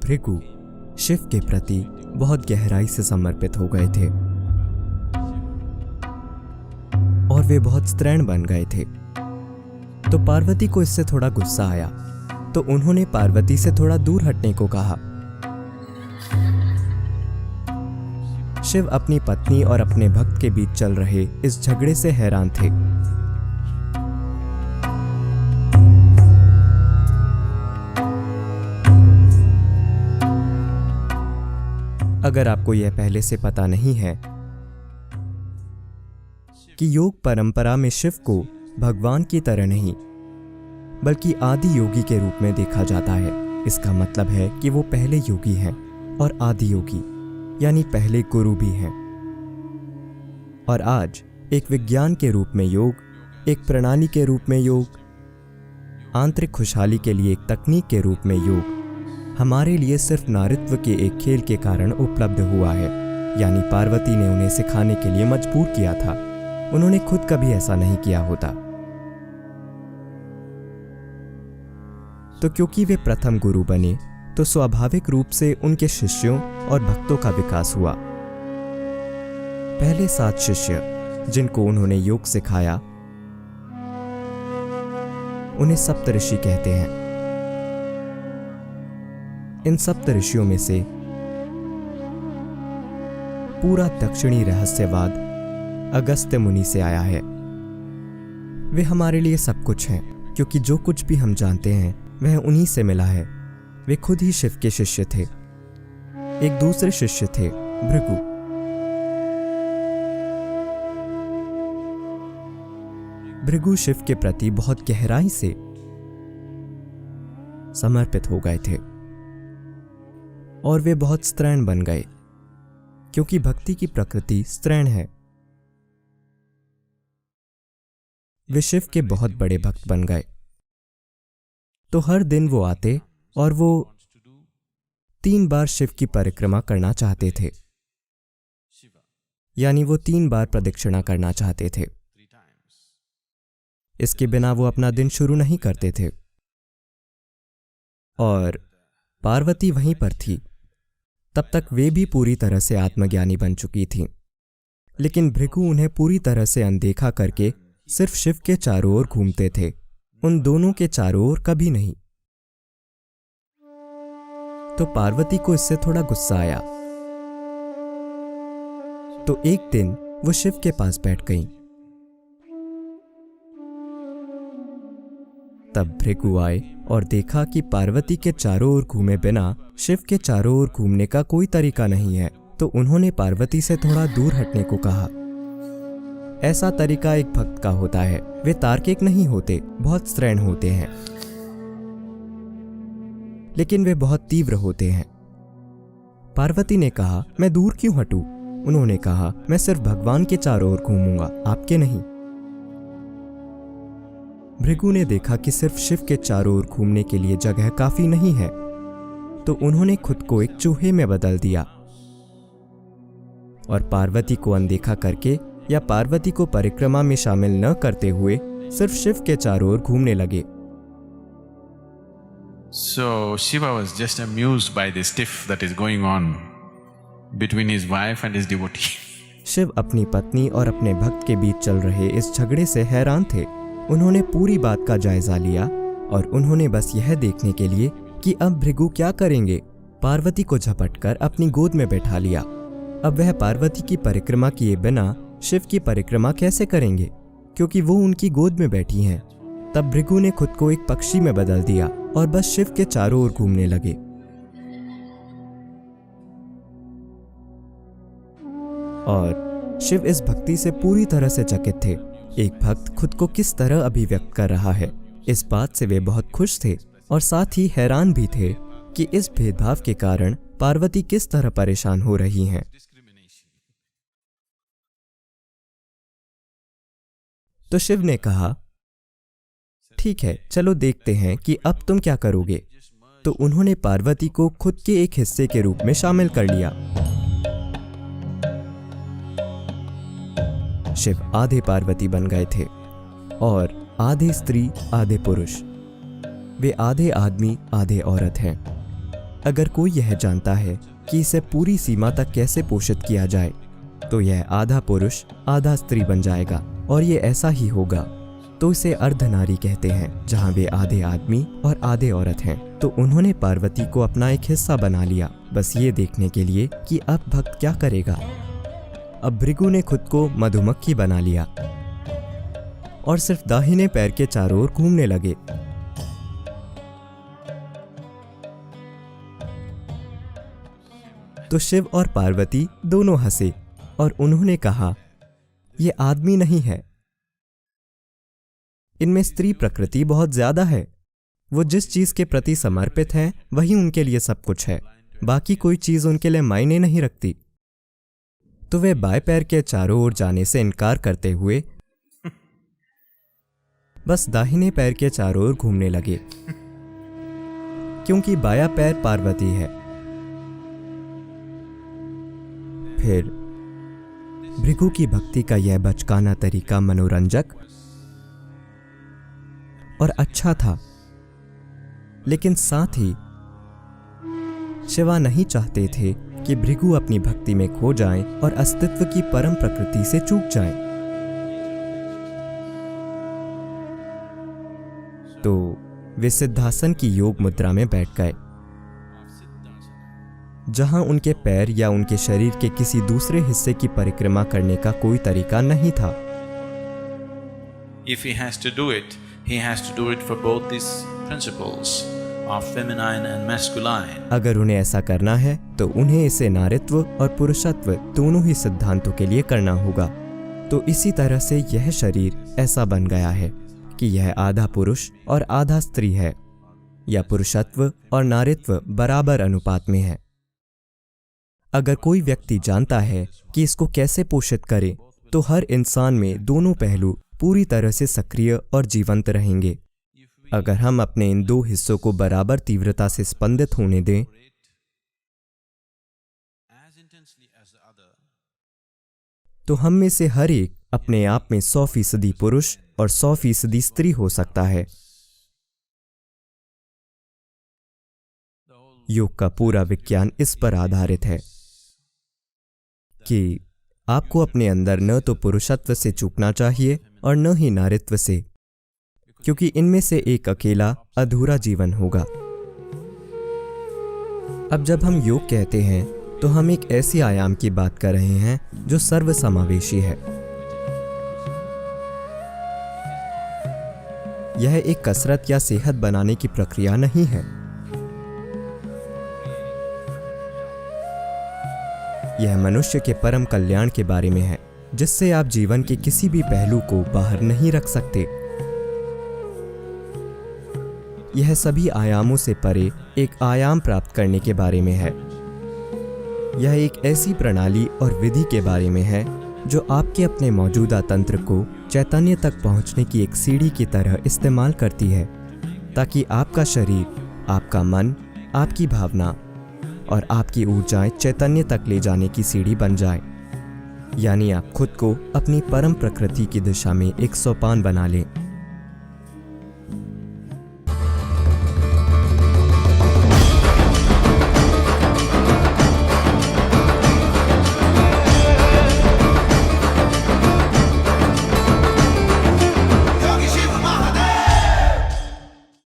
भृगु शिव के प्रति बहुत गहराई से समर्पित हो गए थे और वे बहुत स्त्रैण बन गए थे। तो पार्वती को इससे थोड़ा गुस्सा आया, तो उन्होंने पार्वती से थोड़ा दूर हटने को कहा। शिव अपनी पत्नी और अपने भक्त के बीच चल रहे इस झगड़े से हैरान थे। अगर आपको यह पहले से पता नहीं है कि योग परंपरा में शिव को भगवान की तरह नहीं बल्कि आदि योगी के रूप में देखा जाता है, इसका मतलब है कि वो पहले योगी हैं और आदि योगी यानी पहले गुरु भी हैं। और आज एक विज्ञान के रूप में योग, एक प्रणाली के रूप में योग, आंतरिक खुशहाली के लिए एक तकनीक के रूप में योग हमारे लिए सिर्फ नारीत्व के एक खेल के कारण उपलब्ध हुआ है। यानी पार्वती ने उन्हें सिखाने के लिए मजबूर किया था, उन्होंने खुद कभी ऐसा नहीं किया होता। तो क्योंकि वे प्रथम गुरु बने तो स्वाभाविक रूप से उनके शिष्यों और भक्तों का विकास हुआ। पहले 7 शिष्य जिनको उन्होंने योग सिखाया उन्हें सप्तऋषि कहते हैं। इन सप्तऋषियों में से पूरा दक्षिणी रहस्यवाद अगस्त्य मुनि से आया है। वे हमारे लिए सब कुछ हैं, क्योंकि जो कुछ भी हम जानते हैं वह उन्हीं से मिला है। वे खुद ही शिव के शिष्य थे। एक दूसरे शिष्य थे भृगु। भृगु शिव के प्रति बहुत गहराई से समर्पित हो गए थे और वे बहुत स्त्रैण बन गए, क्योंकि भक्ति की प्रकृति स्त्रैण है। वे शिव के बहुत बड़े भक्त बन गए। तो हर दिन वो आते और वो 3 बार शिव की परिक्रमा करना चाहते थे, यानी वो 3 बार प्रदक्षिणा करना चाहते थे। इसके बिना वो अपना दिन शुरू नहीं करते थे। और पार्वती वहीं पर थी। तब तक वे भी पूरी तरह से आत्मज्ञानी बन चुकी थीं। लेकिन भृगु उन्हें पूरी तरह से अनदेखा करके सिर्फ शिव के चारों ओर घूमते थे, उन दोनों के चारों ओर कभी नहीं। तो पार्वती को इससे थोड़ा गुस्सा आया। तो एक दिन वो शिव के पास बैठ गईं। तब भृगु आए और देखा कि पार्वती के चारों ओर घूमे बिना शिव के चारों ओर घूमने का कोई तरीका नहीं है। तो उन्होंने पार्वती से थोड़ा दूर हटने को कहा। ऐसा तरीका एक भक्त का होता है। वे तार्किक नहीं होते, बहुत स्त्रैण होते हैं, लेकिन वे बहुत तीव्र होते हैं। पार्वती ने कहा, मैं दूर क्यों हटूं? उन्होंने कहा, मैं सिर्फ भगवान के चारों ओर घूमूंगा, आपके नहीं। भृगु ने देखा कि सिर्फ शिव के चारों ओर घूमने के लिए जगह काफी नहीं है, तो उन्होंने खुद को एक चूहे में बदल दिया और पार्वती को अनदेखा करके या पार्वती को परिक्रमा में शामिल न करते हुए सिर्फ शिव के चारों ओर घूमने लगे। So Shiva was just amused by this tiff that is going on between his wife and his devotee. Shiv अपनी पत्नी और अपने भक्त के बीच चल रहे इस झगड़े से हैरान थे। उन्होंने पूरी बात का जायजा लिया और उन्होंने बस यह देखने के लिए कि अब भृगु क्या करेंगे, पार्वती को झपटकर अपनी गोद में बैठा लिया। अब वह पार्वती की परिक्रमा किए बिना शिव की परिक्रमा कैसे करेंगे, क्योंकि वो उनकी गोद में बैठी हैं। तब भृगु ने खुद को एक पक्षी में बदल दिया और बस शिव के चारों ओर घूमने लगे। और शिव इस भक्ति से पूरी तरह से चकित थे। एक भक्त खुद को किस तरह अभिव्यक्त कर रहा है, इस बात से वे बहुत खुश थे और साथ ही हैरान भी थे कि इस भेदभाव के कारण पार्वती किस तरह परेशान हो रही हैं। तो शिव ने कहा, ठीक है, चलो देखते हैं कि अब तुम क्या करोगे। तो उन्होंने पार्वती को खुद के एक हिस्से के रूप में शामिल कर लिया। शिव आधे पार्वती बन गए थे और आधे स्त्री आधे पुरुष। वे आधे आदमी आधे औरत हैं। अगर कोई यह जानता है कि इसे पूरी सीमा तक कैसे पोषित किया जाए, तो यह आधा पुरुष आधा स्त्री बन जाएगा, और ये ऐसा ही होगा। तो इसे अर्धनारी कहते हैं, जहाँ वे आधे आदमी और आधे औरत हैं। तो उन्होंने पार्वती को अपना एक हिस्सा बना लिया, बस ये देखने के लिए कि अब भक्त क्या करेगा। अब भृगु ने खुद को मधुमक्खी बना लिया और सिर्फ दाहिने पैर के चारों ओर घूमने लगे। तो शिव और पार्वती दोनों हंसे और उन्होंने कहा, ये आदमी नहीं है, इनमें स्त्री प्रकृति बहुत ज्यादा है। वो जिस चीज के प्रति समर्पित हैं वही उनके लिए सब कुछ है, बाकी कोई चीज उनके लिए मायने नहीं रखती। तो वे बाएं पैर के चारों ओर जाने से इनकार करते हुए बस दाहिने पैर के चारों ओर घूमने लगे, क्योंकि बायां पैर पार्वती है। फिर भृगु की भक्ति का यह बचकाना तरीका मनोरंजक और अच्छा था, लेकिन साथ ही शिवा नहीं चाहते थे कि भृगु अपनी भक्ति में खो जाएं और अस्तित्व की परम प्रकृति से चूक जाएं। तो वे सिद्धासन की योग मुद्रा में बैठ गए, जहां उनके पैर या उनके शरीर के किसी दूसरे हिस्से की परिक्रमा करने का कोई तरीका नहीं था। If he has to do it, he has to do it for both these principles of feminine and masculine. अगर उन्हें ऐसा करना है तो उन्हें इसे नारित्व और पुरुषत्व दोनों ही सिद्धांतों के लिए करना होगा। तो इसी तरह से यह शरीर ऐसा बन गया है कि यह आधा पुरुष और आधा स्त्री है, या पुरुषत्व और नारित्व बराबर अनुपात में है। अगर कोई व्यक्ति जानता है कि इसको कैसे पोषित करे, तो हर इंसान में दोनों पहलू पूरी तरह से सक्रिय और जीवंत रहेंगे। अगर हम अपने इन दो हिस्सों को बराबर तीव्रता से स्पंदित होने दें, तो हम में से हर एक अपने आप में 100% पुरुष और 100% स्त्री हो सकता है। योग का पूरा विज्ञान इस पर आधारित है कि आपको अपने अंदर न तो पुरुषत्व से चूकना चाहिए और न ही नारित्व से, क्योंकि इनमें से एक अकेला अधूरा जीवन होगा। अब जब हम योग कहते हैं तो हम एक ऐसी आयाम की बात कर रहे हैं जो सर्वसमावेशी है। यह एक कसरत या सेहत बनाने की प्रक्रिया नहीं है। यह मनुष्य के परम कल्याण के बारे में है, जिससे आप जीवन के किसी भी पहलू को बाहर नहीं रख सकते। यह सभी आयामों से परे एक आयाम प्राप्त करने के बारे में है। यह एक ऐसी प्रणाली और विधि के बारे में है जो आपके अपने मौजूदा तंत्र को चैतन्य तक पहुंचने की एक सीढ़ी की तरह इस्तेमाल करती है, ताकि आपका शरीर, आपका मन, आपकी भावना और आपकी ऊर्जाएं चैतन्य तक ले जाने की सीढ़ी बन जाए। यानी आप खुद को अपनी परम प्रकृति की दिशा में एक सोपान बना लें।